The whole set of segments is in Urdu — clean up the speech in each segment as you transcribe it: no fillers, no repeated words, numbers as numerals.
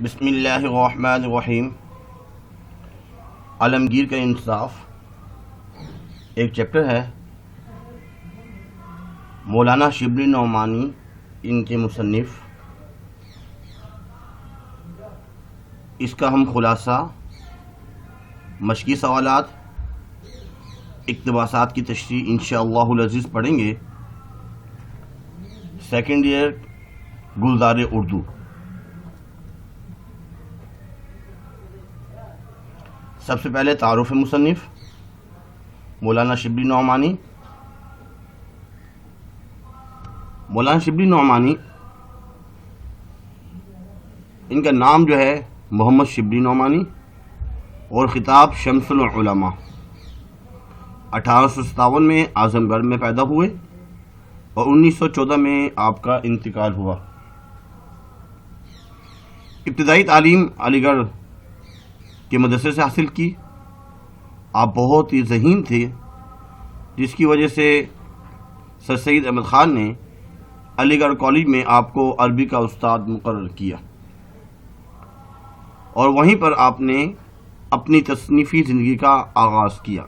بسم اللہ الرحمن الرحیم۔ عالمگیر کا انصاف ایک چیپٹر ہے، مولانا شبلی نعمانی ان کے مصنف۔ اس کا ہم خلاصہ، مشقی سوالات، اقتباسات کی تشریح انشاءاللہ العزیز پڑھیں گے۔ سیکنڈ ایئر گلزار اردو۔ سب سے پہلے تعارف مصنف مولانا شبلی نعمانی۔ مولانا شبلی نعمانی، ان کا نام جو ہے محمد شبلی نعمانی، اور خطاب شمس العلماء۔ 1857 میں اعظم گڑھ میں پیدا ہوئے اور 1914 میں آپ کا انتقال ہوا۔ ابتدائی تعلیم علی گڑھ کے مدرسے سے حاصل کی۔ آپ بہت ہی ذہین تھے، جس کی وجہ سے سر سید احمد خان نے علی گڑھ کالج میں آپ کو عربی کا استاد مقرر کیا، اور وہیں پر آپ نے اپنی تصنیفی زندگی کا آغاز کیا۔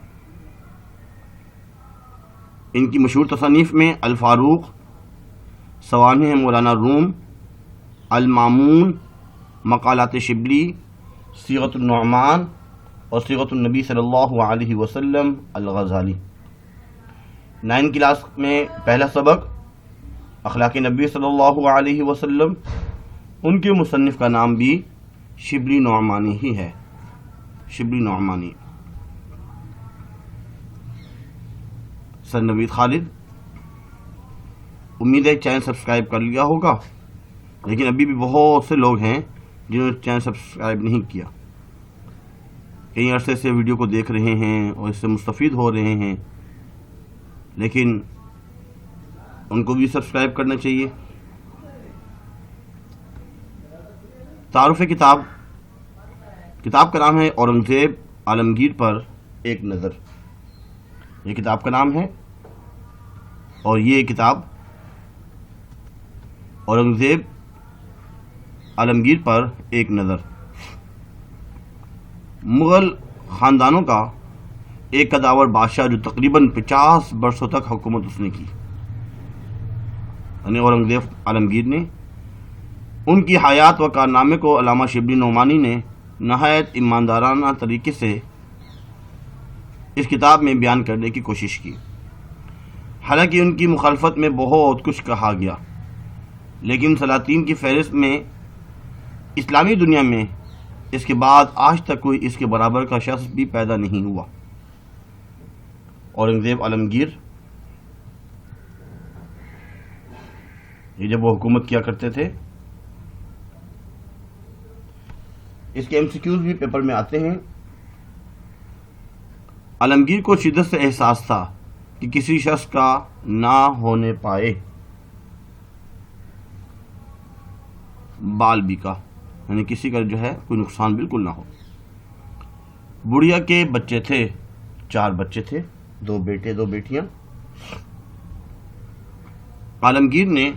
ان کی مشہور تصانیف میں الفاروق، سوانح مولانا روم، المامون، مقالات شبلی، صیغۃ النعمان اور صیغۃ النبی صلی اللہ علیہ وسلم الغزالی۔ 9 کلاس میں پہلا سبق اخلاق نبی صلی اللہ علیہ وسلم۔ ان کے مصنف کا نام بھی شبلی نعمانی ہی ہے، شبلی نعمانی۔ سر نوید خالد، امید ہے چینل سبسکرائب کر لیا ہوگا، لیکن ابھی بھی بہت سے لوگ ہیں جنہوں نے چینل سبسکرائب نہیں کیا۔ کئی عرصے سے ویڈیو کو دیکھ رہے ہیں اور اس سے مستفید ہو رہے ہیں، لیکن ان کو بھی سبسکرائب کرنا چاہیے۔ تعارف کتاب کا نام ہے اورنگزیب عالمگیر پر ایک نظر۔ یہ کتاب کا نام ہے، اور یہ کتاب اورنگزیب عالمگیر پر ایک نظر۔ مغل خاندانوں کا ایک قداور بادشاہ جو تقریباً 50 برسوں تک حکومت اس نے کی، یعنی اورنگزیب عالمگیر نے، ان کی حیات و کارنامے کو علامہ شبلی نعمانی نے نہایت ایماندارانہ طریقے سے اس کتاب میں بیان کرنے کی کوشش کی۔ حالانکہ ان کی مخالفت میں بہت کچھ کہا گیا، لیکن سلاطین کی فہرست میں اسلامی دنیا میں اس کے بعد آج تک کوئی اس کے برابر کا شخص بھی پیدا نہیں ہوا۔ اورنگزیب عالمگیر، یہ جب وہ حکومت کیا کرتے تھے، اس کے MCQs بھی پیپر میں آتے ہیں۔ عالمگیر کو شدت سے احساس تھا کہ کسی شخص کا نہ ہونے پائے بال بیکا، یعنی کسی کا جو ہے کوئی نقصان بالکل نہ ہو۔ بڑھیا کے بچے تھے، 4 بچے تھے، 2 بیٹے 2 بیٹیاں۔ عالمگیر نے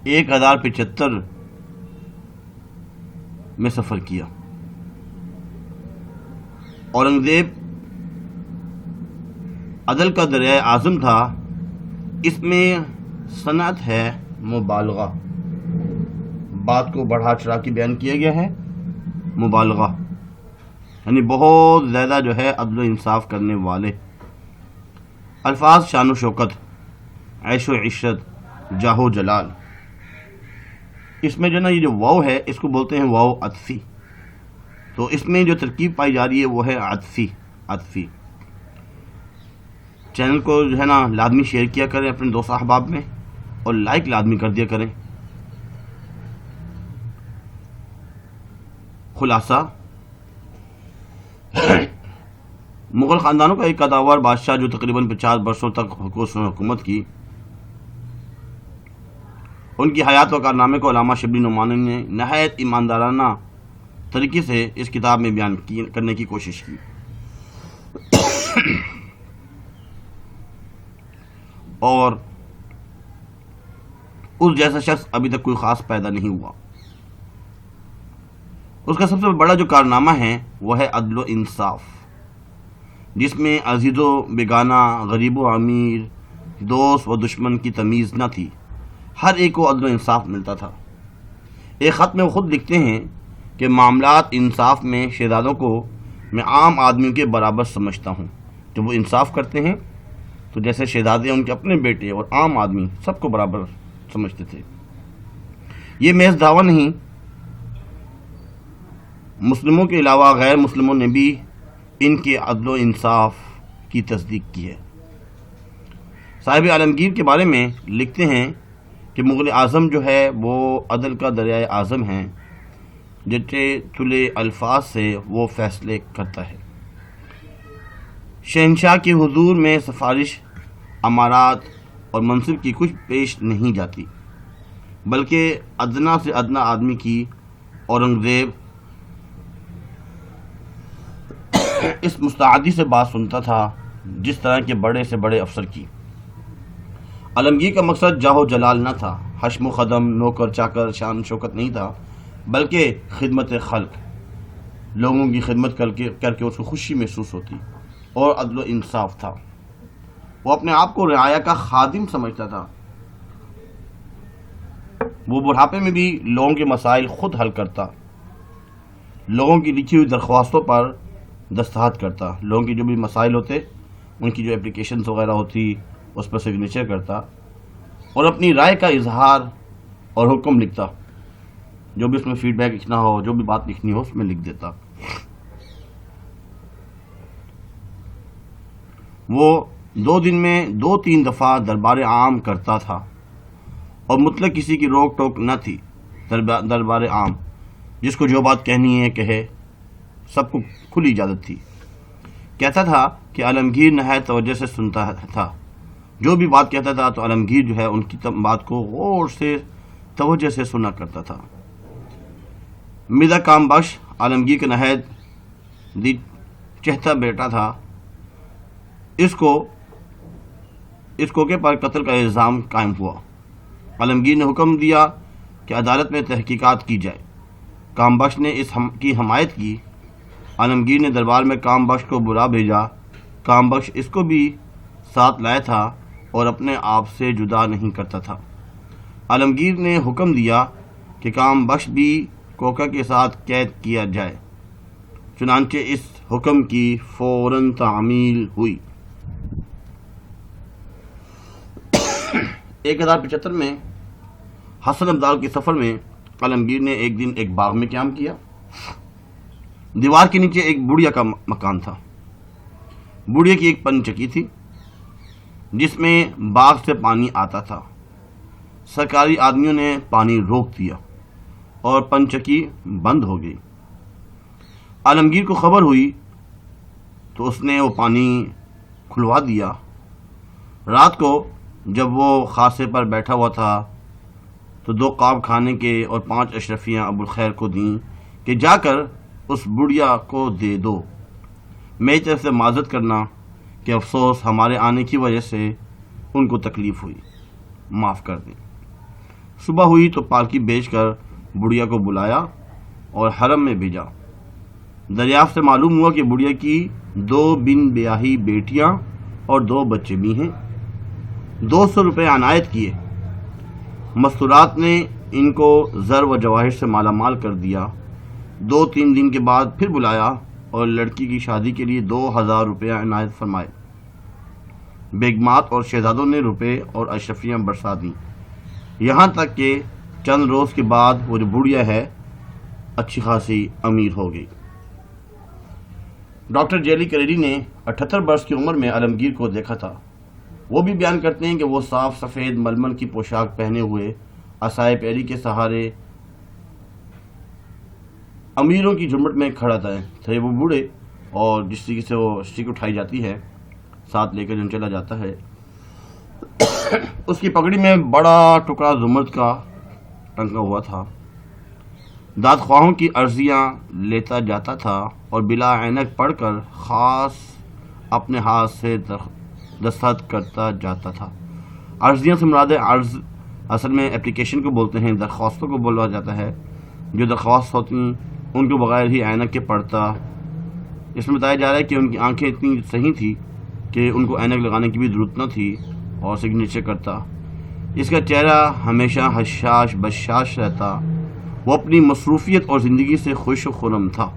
1075 میں سفر کیا۔ اورنگزیب عدل کا دریائے اعظم تھا۔ اس میں صنعت ہے مبالغہ، بات کو بڑھا چڑھا کے بیان کیا گیا ہے۔ مبالغہ یعنی بہت زیادہ جو ہے عدل و انصاف کرنے والے۔ الفاظ شان و شوکت، عیش و عشرت، جاہ و جلال۔ اس میں جو نا یہ جو واو ہے، اس کو بولتے ہیں واو عطفی، تو اس میں جو ترکیب پائی جا رہی ہے وہ ہے عطفی۔ چینل کو جو ہے نا لازمی شیئر کیا کریں اپنے دوست احباب میں، اور لائک لازمی کر دیا کریں۔ خلاصہ، مغل خاندانوں کا ایک قداور بادشاہ جو تقریباً 50 برسوں تک حکومت کی، ان کی حیات و کارنامے کو علامہ شبلی نعمانی نے نہایت ایماندارانہ طریقے سے اس کتاب میں بیان کرنے کی کوشش کی، اور اس جیسا شخص ابھی تک کوئی خاص پیدا نہیں ہوا۔ اس کا سب سے بڑا جو کارنامہ ہے وہ ہے عدل و انصاف، جس میں عزیز و بیگانہ، غریب و امیر، دوست و دشمن کی تمیز نہ تھی، ہر ایک کو عدل و انصاف ملتا تھا۔ ایک خط میں وہ خود لکھتے ہیں کہ معاملات انصاف میں شہزادوں کو میں عام آدمیوں کے برابر سمجھتا ہوں۔ جب وہ انصاف کرتے ہیں تو جیسے شہزادے ان کے اپنے بیٹے اور عام آدمی سب کو برابر سمجھتے تھے۔ یہ محض دعویٰ نہیں، مسلموں کے علاوہ غیر مسلموں نے بھی ان کے عدل و انصاف کی تصدیق کی ہے۔ صاحب عالمگیر کے بارے میں لکھتے ہیں کہ مغل اعظم جو ہے وہ عدل کا دریائے اعظم ہیں، جچے تلے الفاظ سے وہ فیصلے کرتا ہے۔ شہنشاہ کے حضور میں سفارش، امارات اور منصب کی کچھ پیش نہیں جاتی، بلکہ ادنا سے ادنا آدمی کی اورنگزیب اس مستعدی سے بات سنتا تھا جس طرح کے بڑے سے بڑے افسر کی۔ عالمگیر کا مقصد جاہ و جلال نہ تھا، حشم و خدم، نوکر چاکر، شان شوکت نہیں تھا، بلکہ خدمت خلق، لوگوں کی خدمت کر کے اس کو خوشی محسوس ہوتی، اور عدل و انصاف تھا۔ وہ اپنے آپ کو رعایا کا خادم سمجھتا تھا۔ وہ بڑھاپے میں بھی لوگوں کے مسائل خود حل کرتا، لوگوں کی لکھی ہوئی درخواستوں پر دستخط کرتا، لوگوں کے جو بھی مسائل ہوتے ان کی جو اپلیکیشنز وغیرہ ہوتی اس پر سگنیچر کرتا، اور اپنی رائے کا اظہار اور حکم لکھتا، جو بھی اس میں فیڈ بیک لکھنا ہو، جو بھی بات لکھنی ہو اس میں لکھ دیتا۔ وہ 2 دن میں 2-3 دفعہ دربار عام کرتا تھا، اور مطلق کسی کی روک ٹوک نہ تھی۔ دربار عام جس کو جو بات کہنی ہے کہے، سب کو کھلی اجازت تھی۔ کہتا تھا کہ عالمگیر نہایت توجہ سے سنتا تھا، جو بھی بات کہتا تھا تو عالمگیر جو ہے ان کی بات کو غور سے توجہ سے سنا کرتا تھا۔ مرزا کام بخش عالمگیر کا نہایت دل چہتا بیٹا تھا۔ اس کوکے پر قتل کا الزام قائم ہوا۔ عالمگیر نے حکم دیا کہ عدالت میں تحقیقات کی جائے۔ کام بخش نے اس کی حمایت کی۔ عالمگیر نے دربار میں کام بخش کو بلا بھیجا۔ کام بخش اس کو بھی ساتھ لایا تھا اور اپنے آپ سے جدا نہیں کرتا تھا۔ عالمگیر نے حکم دیا کہ کام بخش بھی کوکا کے ساتھ قید کیا جائے۔ چنانچہ اس حکم کی فوراً تعمیل ہوئی۔ 1075 میں حسن ابدال کے سفر میں عالمگیر نے ایک دن ایک باغ میں قیام کیا۔ دیوار کے نیچے ایک بڑھیا کا مکان تھا۔ بڑھیا کی ایک پنچکی تھی جس میں باغ سے پانی آتا تھا۔ سرکاری آدمیوں نے پانی روک دیا اور پنچکی بند ہو گئی۔ عالمگیر کو خبر ہوئی تو اس نے وہ پانی کھلوا دیا۔ رات کو جب وہ خاصے پر بیٹھا ہوا تھا تو 2 قاب کھانے کے اور 5 اشرفیاں ابوالخیر کو دیں کہ جا کر اس بڑھیا کو دے دو، میری طرف سے معذرت کرنا کہ افسوس ہمارے آنے کی وجہ سے ان کو تکلیف ہوئی، معاف کر دیں۔ صبح ہوئی تو پالکی بیچ کر بڑھیا کو بلایا اور حرم میں بھیجا۔ دریافت سے معلوم ہوا کہ بڑھیا کی 2 بن بیاہی بیٹیاں اور 2 بچے بھی ہیں۔ 200 روپے عنایت کیے۔ مستورات نے ان کو زر و جواہر سے مالا مال کر دیا۔ 2-3 دن کے بعد پھر بلایا اور لڑکی کی شادی کے لیے 2000 روپے عنایت فرمائے۔ بیگمات اور شہزادوں نے روپے اور اشرفیاں برسا دیں، یہاں تک کہ چند روز کے بعد وہ جو بڑھیا ہے اچھی خاصی امیر ہو گئی۔ ڈاکٹر جیلی کریری نے 78 برس کی عمر میں عالمگیر کو دیکھا تھا۔ وہ بھی بیان کرتے ہیں کہ وہ صاف سفید ململ کی پوشاک پہنے ہوئے عصائے پیری کے سہارے امیروں کی جھمٹ میں کھڑا تھے۔ وہ بوڑھے اور جس طریقے سے وہ اسٹک اٹھائی جاتی ہے ساتھ لے کر جن چلا جاتا ہے، اس کی پگڑی میں بڑا ٹکڑا زمرد کا ٹنگا ہوا تھا۔ داد خواہوں کی عرضیاں لیتا جاتا تھا اور بلا عینک پڑھ کر خاص اپنے ہاتھ سے دستخط کرتا جاتا تھا۔ عرضیاں سے مراد عرض اصل میں اپلیکیشن کو بولتے ہیں، درخواستوں کو بولا جاتا ہے۔ جو درخواست ہوتی ان کو بغیر ہی اینک کے پڑھتا۔ اس میں بتایا جا رہا ہے کہ ان کی آنکھیں اتنی صحیح تھی کہ ان کو اینک لگانے کی بھی ضرورت نہ تھی، اور سگنیچر کرتا۔ اس کا چہرہ ہمیشہ حشاش بشاش رہتا، وہ اپنی مصروفیت اور زندگی سے خوش و خرم تھا۔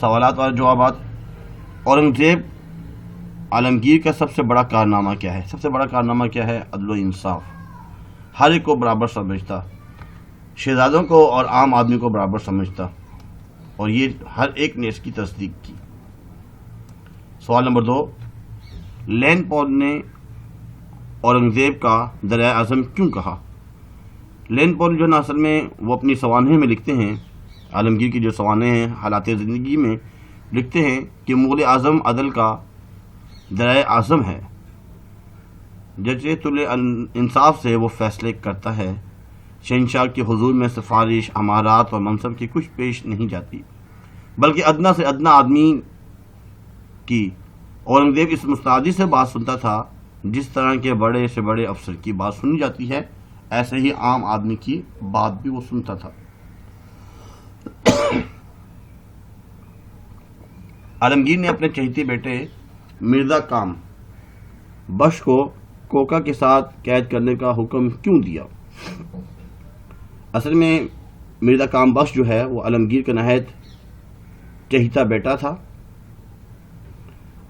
سوالات اور جوابات۔ اورنگزیب عالمگیر کا سب سے بڑا کارنامہ کیا ہے؟ سب سے بڑا کارنامہ کیا ہے؟ عدل و انصاف، ہر ایک کو برابر سمجھتا، شہزادوں کو اور عام آدمی کو برابر سمجھتا، اور یہ ہر ایک نے اس کی تصدیق کی۔ سوال نمبر 2، لین پول نے اورنگزیب کا دریا اعظم کیوں کہا؟ لین پول جو نا اصل میں وہ اپنی سوانح میں لکھتے ہیں، عالمگیر کی جو سوانح ہیں حالات زندگی میں لکھتے ہیں کہ مغل اعظم عدل کا دریا اعظم ہے، جج انصاف سے وہ فیصلے کرتا ہے، شہنشاہ کے حضور میں سفارش، امارات اور منصب کی کچھ پیش نہیں جاتی، بلکہ ادنا سے ادنا آدمی کی۔ اورنگزیب اس مستعدی سے بات سنتا تھا جس طرح کے بڑے سے بڑے افسر کی بات سنی جاتی ہے، ایسے ہی عام آدمی کی بات بھی وہ سنتا تھا۔ عالمگیر نے اپنے چہیتے بیٹے مرزا کام بخش کو کوکا کے ساتھ قید کرنے کا حکم کیوں دیا؟ اصل میں مرزا کام بخش جو ہے وہ عالمگیر کا نہایت چہیتا بیٹا تھا،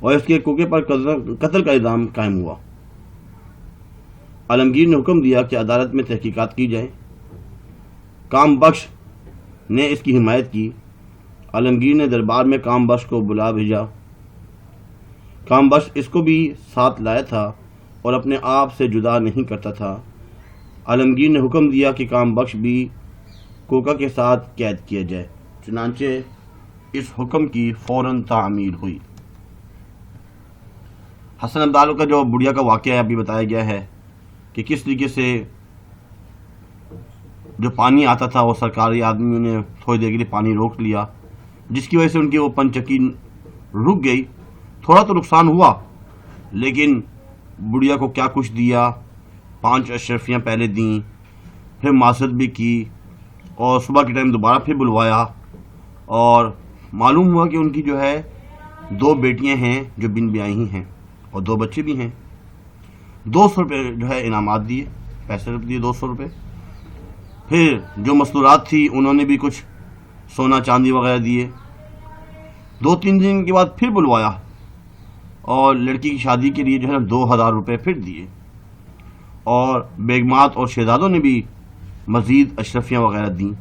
اور اس کے کوکے پر قتل کا الزام قائم ہوا۔ عالمگیر نے حکم دیا کہ عدالت میں تحقیقات کی جائے۔ کام بخش نے اس کی حمایت کی۔ عالمگیر نے دربار میں کام بخش کو بلا بھیجا۔ کام بخش اس کو بھی ساتھ لایا تھا اور اپنے آپ سے جدا نہیں کرتا تھا۔ عالمگیر نے حکم دیا کہ کام بخش بھی کوکا کے ساتھ قید کیا جائے، چنانچہ اس حکم کی فوراً تعمیل ہوئی۔ حسن عبداللہ کا جو بڑھیا کا واقعہ ہے ابھی بتایا گیا ہے کہ کس طریقے سے جو پانی آتا تھا وہ سرکاری آدمیوں نے تھوڑی دیر کے لیے پانی روک لیا، جس کی وجہ سے ان کی وہ پنچکی رک گئی۔ تھوڑا تو نقصان ہوا، لیکن بڑھیا کو کیا کچھ دیا، 5 اشرفیاں پہلے دیں، پھر معذرت بھی کی، اور صبح کے ٹائم دوبارہ پھر بلوایا، اور معلوم ہوا کہ ان کی جو ہے 2 بیٹیاں ہیں جو بن بیائی ہی ہیں، اور 2 بچے بھی ہیں۔ 200 روپے جو ہے انعامات دیے، پیسے دیے 200 روپے۔ پھر جو مستورات تھی انہوں نے بھی کچھ سونا چاندی وغیرہ دیے۔ 2-3 دن کے بعد پھر بلوایا، اور لڑکی کی شادی کے لیے جو ہے 2000 روپے پھر دیے، اور بیگمات اور شہزادوں نے بھی مزید اشرفیاں وغیرہ دیں۔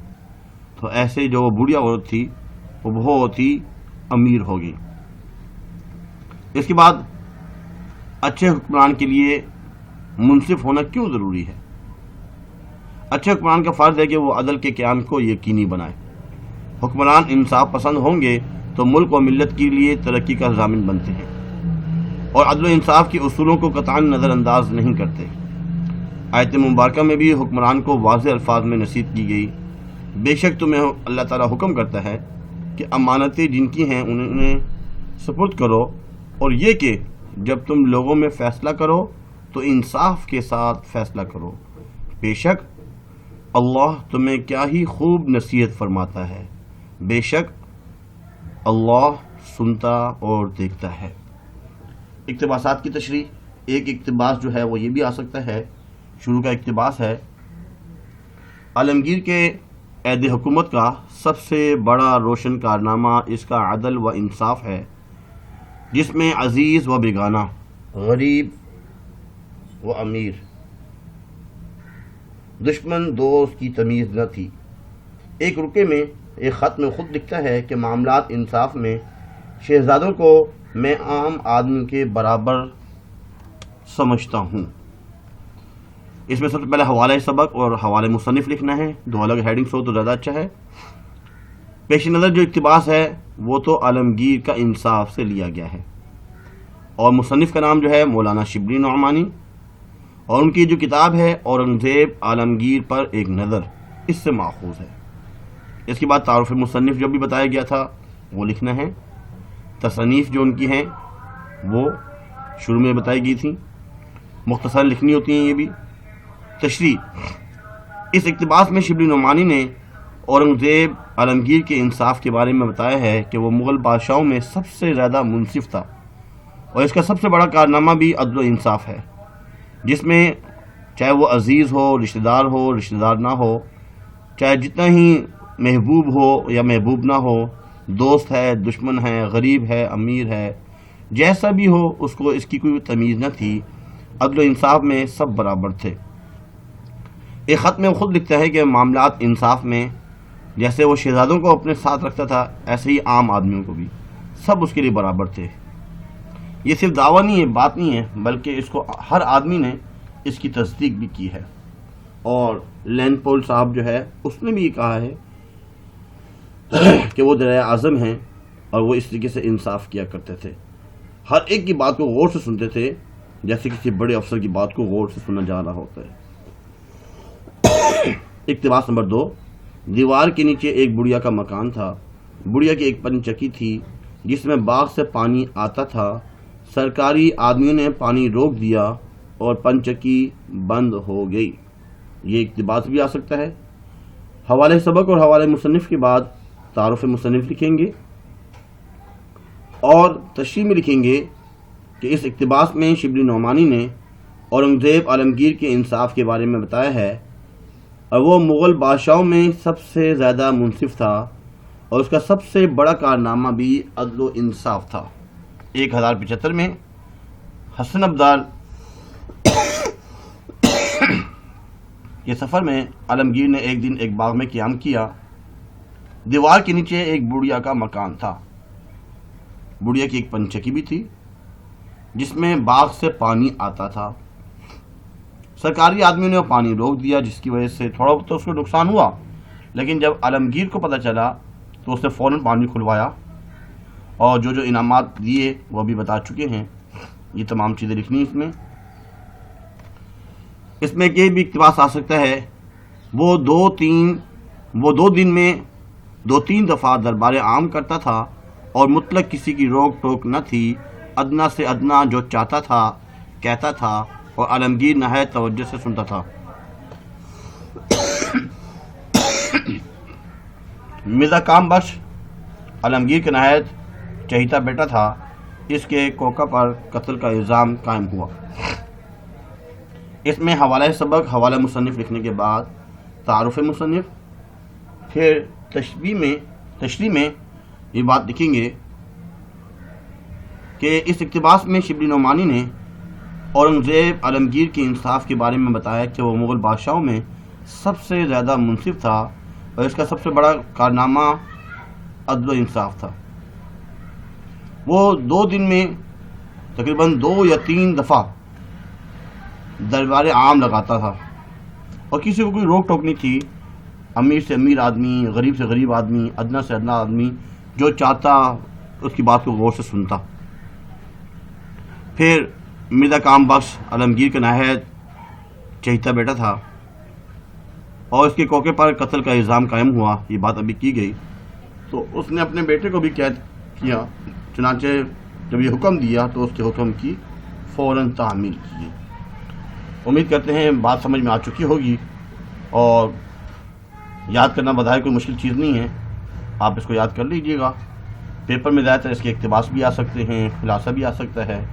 تو ایسے جو وہ بڑھیا عورت تھی وہ بہت ہی امیر ہو گئی۔ اس کے بعد اچھے حکمران کے لیے منصف ہونا کیوں ضروری ہے؟ اچھے حکمران کا فرض ہے کہ وہ عدل کے قیام کو یقینی بنائے۔ حکمران انصاف پسند ہوں گے تو ملک و ملت کے لیے ترقی کا ضامن بنتے ہیں، اور عدل و انصاف کے اصولوں کو قطعاً نظر انداز نہیں کرتے۔ آیت مبارکہ میں بھی حکمران کو واضح الفاظ میں نصیحت کی گئی، بے شک تمہیں اللہ تعالیٰ حکم کرتا ہے کہ امانتیں جن کی ہیں انہیں سپرد کرو، اور یہ کہ جب تم لوگوں میں فیصلہ کرو تو انصاف کے ساتھ فیصلہ کرو، بے شک اللہ تمہیں کیا ہی خوب نصیحت فرماتا ہے، بے شک اللہ سنتا اور دیکھتا ہے۔ اقتباسات کی تشریح۔ ایک اقتباس جو ہے وہ یہ بھی آ سکتا ہے، شروع کا اقتباس ہے، عالمگیر کے عہد حکومت کا سب سے بڑا روشن کارنامہ اس کا عدل و انصاف ہے، جس میں عزیز و بیگانہ، غریب و امیر، دشمن دوست کی تمیز نہ تھی۔ ایک رکے میں ایک خط میں خود لکھتا ہے کہ معاملات انصاف میں شہزادوں کو میں عام آدمی کے برابر سمجھتا ہوں۔ اس میں سب سے پہلے حوالہ سبق اور حوالہ مصنف لکھنا ہے، 2 الگ ہیڈنگس ہو تو زیادہ اچھا ہے۔ پیش نظر جو اقتباس ہے وہ تو عالمگیر کا انصاف سے لیا گیا ہے، اور مصنف کا نام جو ہے مولانا شبلی نعمانی، اور ان کی جو کتاب ہے اورنگزیب عالمگیر پر ایک نظر، اس سے ماخوذ ہے۔ اس کے بعد تعارف مصنف جو بھی بتایا گیا تھا وہ لکھنا ہے۔ تصانیف جو ان کی ہیں وہ شروع میں بتائی گئی تھیں، مختصر لکھنی ہوتی ہیں یہ بھی۔ تشریح۔ اس اقتباس میں شبلی نعمانی نے اورنگزیب عالمگیر کے انصاف کے بارے میں بتایا ہے کہ وہ مغل بادشاہوں میں سب سے زیادہ منصف تھا، اور اس کا سب سے بڑا کارنامہ بھی عدل و انصاف ہے، جس میں چاہے وہ عزیز ہو، رشتہ دار نہ ہو، چاہے جتنا ہی محبوب ہو یا محبوب نہ ہو، دوست ہے، دشمن ہے، غریب ہے، امیر ہے، جیسا بھی ہو، اس کو اس کی کوئی تمیز نہ تھی، عدل و انصاف میں سب برابر تھے۔ ایک خط میں وہ خود لکھتا ہے کہ معاملات انصاف میں جیسے وہ شہزادوں کو اپنے ساتھ رکھتا تھا، ایسے ہی عام آدمیوں کو بھی سب اس کے لیے برابر تھے۔ یہ صرف دعویٰ نہیں ہے، بات نہیں ہے، بلکہ اس کو ہر آدمی نے اس کی تصدیق بھی کی ہے، اور لین پول صاحب جو ہے اس نے بھی یہ کہا ہے کہ وہ دریا اعظم ہیں اور وہ اس طریقے سے انصاف کیا کرتے تھے، ہر ایک کی بات کو غور سے سنتے تھے جیسے کسی بڑے افسر کی بات کو غور سے سنا جا رہا ہوتا ہے۔ اقتباس نمبر 2، دیوار کے نیچے ایک بڑھیا کا مکان تھا، بڑھیا کی ایک پن چکی تھی جس میں باغ سے پانی آتا تھا، سرکاری آدمیوں نے پانی روک دیا اور پن چکی بند ہو گئی۔ یہ اقتباس بھی آ سکتا ہے۔ حوالے سبق اور حوالے مصنف کے بعد تعارف مصنف لکھیں گے اور تشریح میں لکھیں گے کہ اس اقتباس میں شبلی نعمانی نے اورنگزیب عالمگیر کے انصاف کے بارے میں بتایا ہے، اور وہ مغل بادشاہوں میں سب سے زیادہ منصف تھا، اور اس کا سب سے بڑا کارنامہ بھی عدل و انصاف تھا۔ 1075 میں حسن ابدال کے سفر میں عالمگیر نے ایک دن ایک باغ میں قیام کیا۔ دیوار کے نیچے ایک بڑھیا کا مکان تھا، بڑھیا کی ایک پنچکی بھی تھی جس میں باغ سے پانی آتا تھا، سرکاری آدمیوں نے وہ پانی روک دیا، جس کی وجہ سے تھوڑا بہت تو اس کو نقصان ہوا، لیکن جب عالمگیر کو پتہ چلا تو اس نے فوراً پانی کھلوایا، اور جو انعامات دیے وہ بھی بتا چکے ہیں، یہ تمام چیزیں لکھنی اس میں یہ بھی اقتباس آ سکتا ہے، وہ دو دن میں 2-3 دفعہ دربار عام کرتا تھا اور مطلق کسی کی روک ٹوک نہ تھی، ادنا سے ادنا جو چاہتا تھا کہتا تھا، اور عالمگیر نہایت توجہ سے سنتا تھا۔ مرزا کام بخش عالمگیر کے نہایت چہیتا بیٹا تھا، اس کے کوکا پر قتل کا الزام قائم ہوا۔ اس میں حوالہ سبق، حوالہ مصنف لکھنے کے بعد تعارف مصنف، پھر تشریح میں یہ بات لکھیں گے کہ اس اقتباس میں شبلی نعمانی نے اورنگزیب عالمگیر کے انصاف کے بارے میں بتایا کہ وہ مغل بادشاہوں میں سب سے زیادہ منصف تھا، اور اس کا سب سے بڑا کارنامہ عدل و انصاف تھا۔ وہ 2 دن میں تقریباً 2 یا 3 دفعہ دربار عام لگاتا تھا، اور کسی کو کوئی روک ٹوک نہیں تھی، امیر سے امیر آدمی، غریب سے غریب آدمی، ادنا سے ادنا آدمی جو چاہتا اس کی بات کو غور سے سنتا۔ پھر مرزا کام بخش عالمگیر کا نہایت چہیتا بیٹا تھا، اور اس کے کوکے پر قتل کا الزام قائم ہوا، یہ بات ابھی کی گئی، تو اس نے اپنے بیٹے کو بھی قید کیا، چنانچہ جب یہ حکم دیا تو اس کے حکم کی فوراً تعمیل کی۔ امید کرتے ہیں بات سمجھ میں آ چکی ہوگی، اور یاد کرنا بظاہر کوئی مشکل چیز نہیں ہے، آپ اس کو یاد کر لیجئے گا۔ پیپر میں زیادہ تر اس کے اقتباس بھی آ سکتے ہیں، خلاصہ بھی آ سکتا ہے،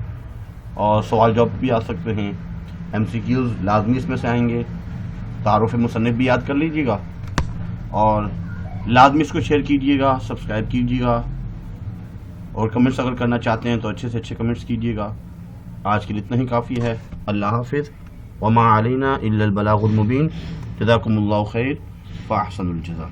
اور سوال جواب بھی آ سکتے ہیں، MCQs لازمی اس میں سے آئیں گے۔ تعارف مصنف بھی یاد کر لیجئے گا، اور لازمی اس کو شیئر کیجئے گا، سبسکرائب کیجئے گا، اور کمنٹس اگر کرنا چاہتے ہیں تو اچھے سے اچھے کمنٹس کیجئے گا۔ آج کے لیے اتنا ہی کافی ہے۔ اللہ حافظ، وما علینا الا البلاغ المبین۔ جزاکم اللہ خیر، فاحسن الجزاء۔